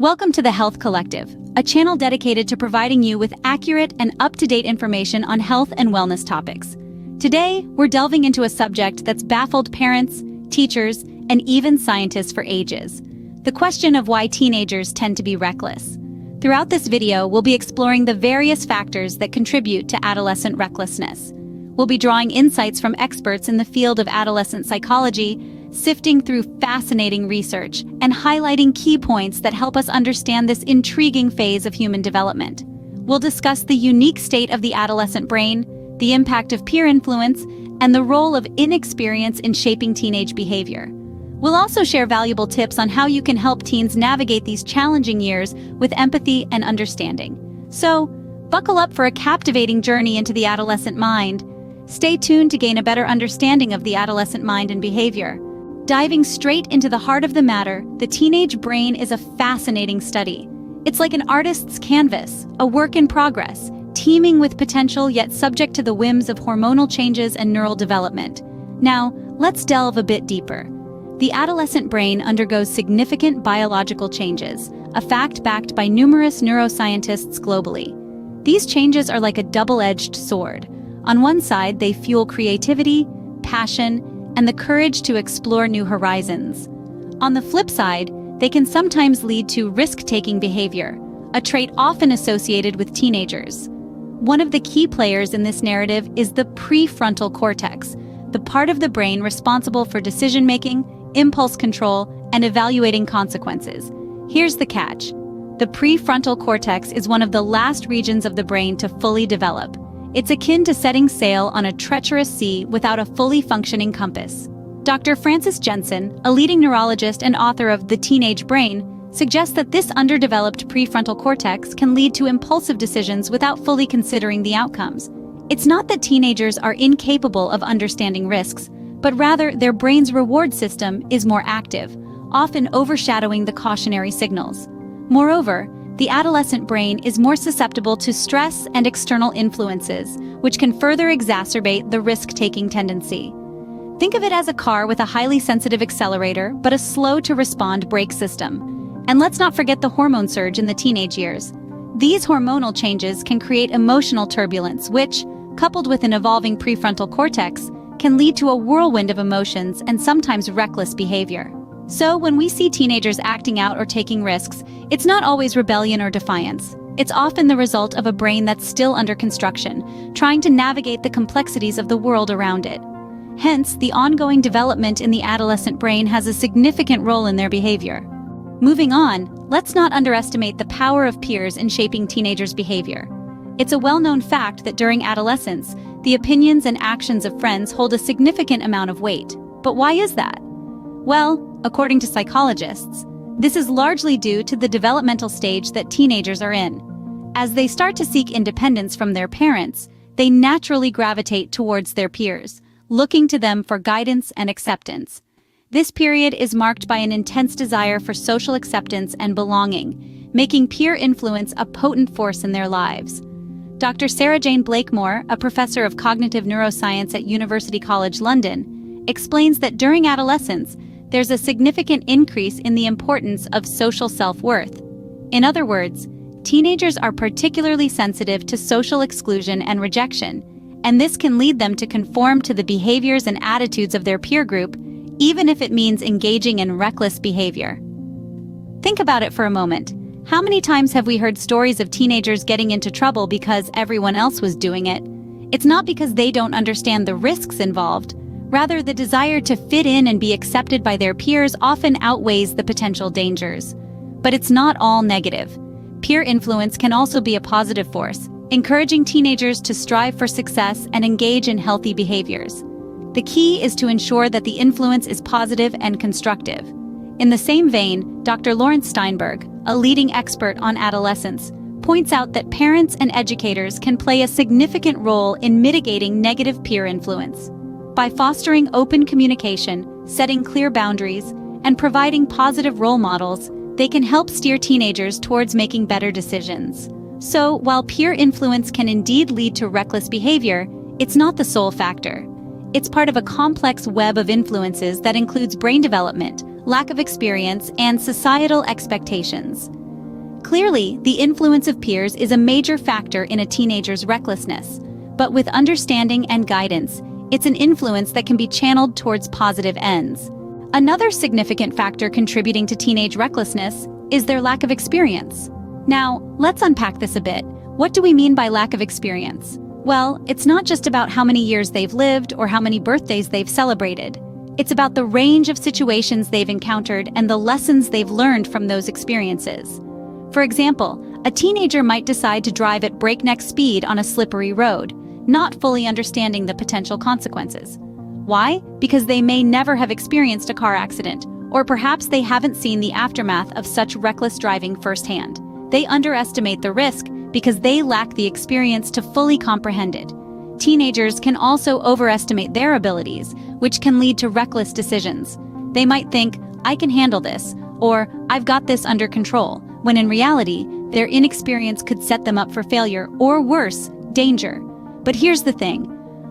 Welcome to the Health Collective, a channel dedicated to providing you with accurate and up-to-date information on health and wellness topics. Today, we're delving into a subject that's baffled parents, teachers, and even scientists for ages: the question of why teenagers tend to be reckless. Throughout this video, we'll be exploring the various factors that contribute to adolescent recklessness. We'll be drawing insights from experts in the field of adolescent psychology, sifting through fascinating research, and highlighting key points that help us understand this intriguing phase of human development. We'll discuss the unique state of the adolescent brain, the impact of peer influence, and the role of inexperience in shaping teenage behavior. We'll also share valuable tips on how you can help teens navigate these challenging years with empathy and understanding. So, buckle up for a captivating journey into the adolescent mind. Stay tuned to gain a better understanding of the adolescent mind and behavior. Diving straight into the heart of the matter, the teenage brain is a fascinating study. It's like an artist's canvas, a work in progress, teeming with potential yet subject to the whims of hormonal changes and neural development. Now, let's delve a bit deeper. The adolescent brain undergoes significant biological changes, a fact backed by numerous neuroscientists globally. These changes are like a double-edged sword. On one side, they fuel creativity, passion, and the courage to explore new horizons. On the flip side, they can sometimes lead to risk-taking behavior, a trait often associated with teenagers. One of the key players in this narrative is the prefrontal cortex, the part of the brain responsible for decision-making, impulse control, and evaluating consequences. Here's the catch. The prefrontal cortex is one of the last regions of the brain to fully develop. It's akin to setting sail on a treacherous sea without a fully functioning compass. Dr. Frances Jensen, a leading neurologist and author of The Teenage Brain, suggests that this underdeveloped prefrontal cortex can lead to impulsive decisions without fully considering the outcomes. It's not that teenagers are incapable of understanding risks, but rather their brain's reward system is more active, often overshadowing the cautionary signals. Moreover, the adolescent brain is more susceptible to stress and external influences, which can further exacerbate the risk-taking tendency. Think of it as a car with a highly sensitive accelerator but a slow-to-respond brake system. And let's not forget the hormone surge in the teenage years. These hormonal changes can create emotional turbulence, which, coupled with an evolving prefrontal cortex, can lead to a whirlwind of emotions and sometimes reckless behavior. So when we see teenagers acting out or taking risks, it's not always rebellion or defiance. It's often the result of a brain that's still under construction, trying to navigate the complexities of the world around it. Hence, the ongoing development in the adolescent brain has a significant role in their behavior. Moving on, let's not underestimate the power of peers in shaping teenagers' behavior. It's a well-known fact that during adolescence, the opinions and actions of friends hold a significant amount of weight. But why is that? Well, according to psychologists, this is largely due to the developmental stage that teenagers are in. As they start to seek independence from their parents, they naturally gravitate towards their peers, looking to them for guidance and acceptance. This period is marked by an intense desire for social acceptance and belonging, making peer influence a potent force in their lives. Dr. Sarah Jane Blakemore, a professor of cognitive neuroscience at University College London, explains that during adolescence, there's a significant increase in the importance of social self-worth. In other words, teenagers are particularly sensitive to social exclusion and rejection, and this can lead them to conform to the behaviors and attitudes of their peer group, even if it means engaging in reckless behavior. Think about it for a moment. How many times have we heard stories of teenagers getting into trouble because everyone else was doing it? It's not because they don't understand the risks involved. Rather, the desire to fit in and be accepted by their peers often outweighs the potential dangers. But it's not all negative. Peer influence can also be a positive force, encouraging teenagers to strive for success and engage in healthy behaviors. The key is to ensure that the influence is positive and constructive. In the same vein, Dr. Lawrence Steinberg, a leading expert on adolescence, points out that parents and educators can play a significant role in mitigating negative peer influence. By fostering open communication, setting clear boundaries, and providing positive role models, they can help steer teenagers towards making better decisions. So, while peer influence can indeed lead to reckless behavior, it's not the sole factor. It's part of a complex web of influences that includes brain development, lack of experience, and societal expectations. Clearly, the influence of peers is a major factor in a teenager's recklessness. But with understanding and guidance, it's an influence that can be channeled towards positive ends. Another significant factor contributing to teenage recklessness is their lack of experience. Now, let's unpack this a bit. What do we mean by lack of experience? Well, it's not just about how many years they've lived or how many birthdays they've celebrated. It's about the range of situations they've encountered and the lessons they've learned from those experiences. For example, a teenager might decide to drive at breakneck speed on a slippery road, not fully understanding the potential consequences. Why? Because they may never have experienced a car accident, or perhaps they haven't seen the aftermath of such reckless driving firsthand. They underestimate the risk because they lack the experience to fully comprehend it. Teenagers can also overestimate their abilities, which can lead to reckless decisions. They might think, "I can handle this," or "I've got this under control," when in reality, their inexperience could set them up for failure or worse, danger. But here's the thing.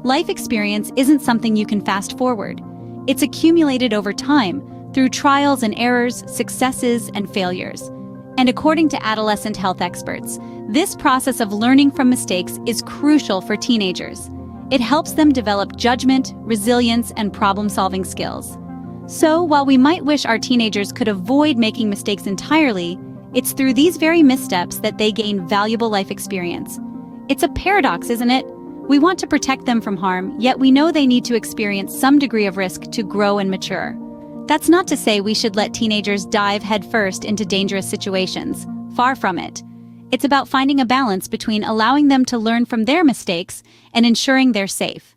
Life experience isn't something you can fast forward. It's accumulated over time through trials and errors, successes and failures. And according to adolescent health experts, this process of learning from mistakes is crucial for teenagers. It helps them develop judgment, resilience, and problem-solving skills. So, while we might wish our teenagers could avoid making mistakes entirely, it's through these very missteps that they gain valuable life experience. It's a paradox, isn't it? We want to protect them from harm, yet we know they need to experience some degree of risk to grow and mature. That's not to say we should let teenagers dive headfirst into dangerous situations. Far from it. It's about finding a balance between allowing them to learn from their mistakes and ensuring they're safe.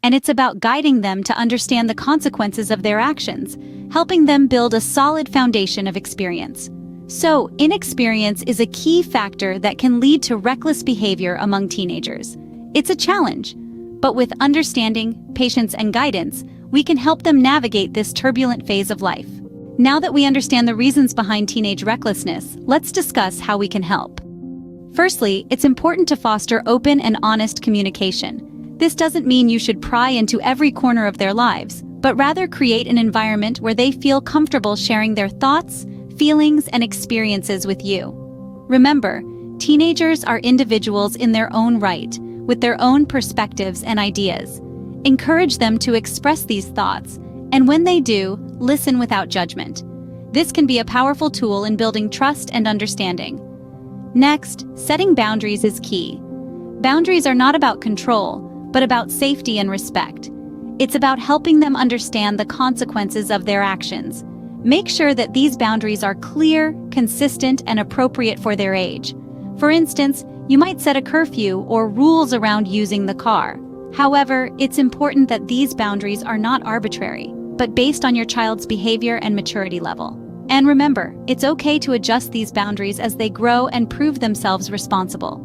And it's about guiding them to understand the consequences of their actions, helping them build a solid foundation of experience. So, inexperience is a key factor that can lead to reckless behavior among teenagers. It's a challenge, but with understanding, patience, and guidance, we can help them navigate this turbulent phase of life. Now that we understand the reasons behind teenage recklessness, let's discuss how we can help. Firstly, it's important to foster open and honest communication. This doesn't mean you should pry into every corner of their lives, but rather create an environment where they feel comfortable sharing their thoughts, feelings, and experiences with you. Remember, teenagers are individuals in their own right, with their own perspectives and ideas. Encourage them to express these thoughts, and when they do, listen without judgment. This can be a powerful tool in building trust and understanding. Next, setting boundaries is key. Boundaries are not about control, but about safety and respect. It's about helping them understand the consequences of their actions. Make sure that these boundaries are clear, consistent, and appropriate for their age. For instance, you might set a curfew or rules around using the car. However, it's important that these boundaries are not arbitrary, but based on your child's behavior and maturity level. And remember, it's okay to adjust these boundaries as they grow and prove themselves responsible.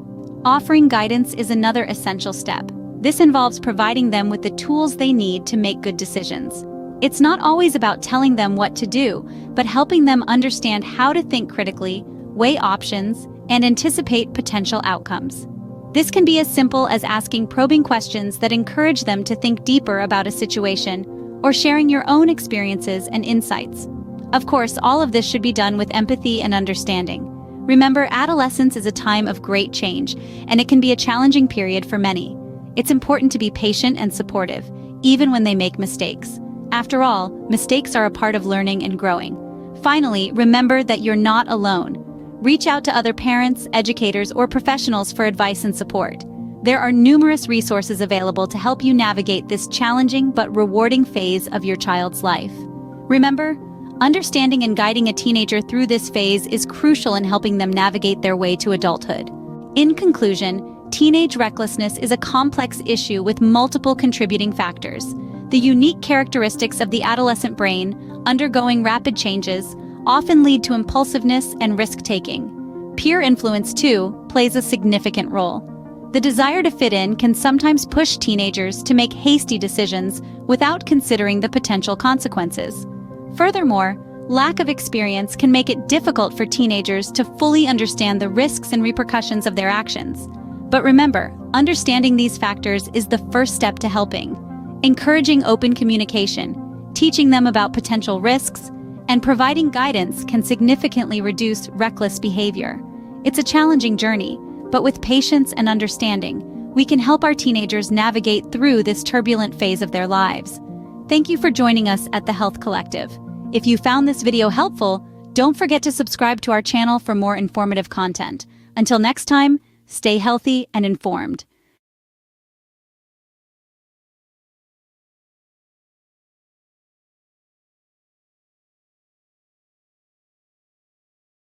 Offering guidance is another essential step. This involves providing them with the tools they need to make good decisions. It's not always about telling them what to do, but helping them understand how to think critically, weigh options, and anticipate potential outcomes. This can be as simple as asking probing questions that encourage them to think deeper about a situation, or sharing your own experiences and insights. Of course, all of this should be done with empathy and understanding. Remember, adolescence is a time of great change, and it can be a challenging period for many. It's important to be patient and supportive, even when they make mistakes. After all, mistakes are a part of learning and growing. Finally, remember that you're not alone. Reach out to other parents, educators, or professionals for advice and support. There are numerous resources available to help you navigate this challenging but rewarding phase of your child's life. Remember, understanding and guiding a teenager through this phase is crucial in helping them navigate their way to adulthood. In conclusion, teenage recklessness is a complex issue with multiple contributing factors. The unique characteristics of the adolescent brain, undergoing rapid changes, often lead to impulsiveness and risk-taking. Peer influence, too, plays a significant role. The desire to fit in can sometimes push teenagers to make hasty decisions without considering the potential consequences. Furthermore, lack of experience can make it difficult for teenagers to fully understand the risks and repercussions of their actions. But remember, understanding these factors is the first step to helping. Encouraging open communication, teaching them about potential risks, and providing guidance can significantly reduce reckless behavior. It's a challenging journey, but with patience and understanding, we can help our teenagers navigate through this turbulent phase of their lives. Thank you for joining us at the Health Collective. If you found this video helpful, don't forget to subscribe to our channel for more informative content. Until next time, stay healthy and informed.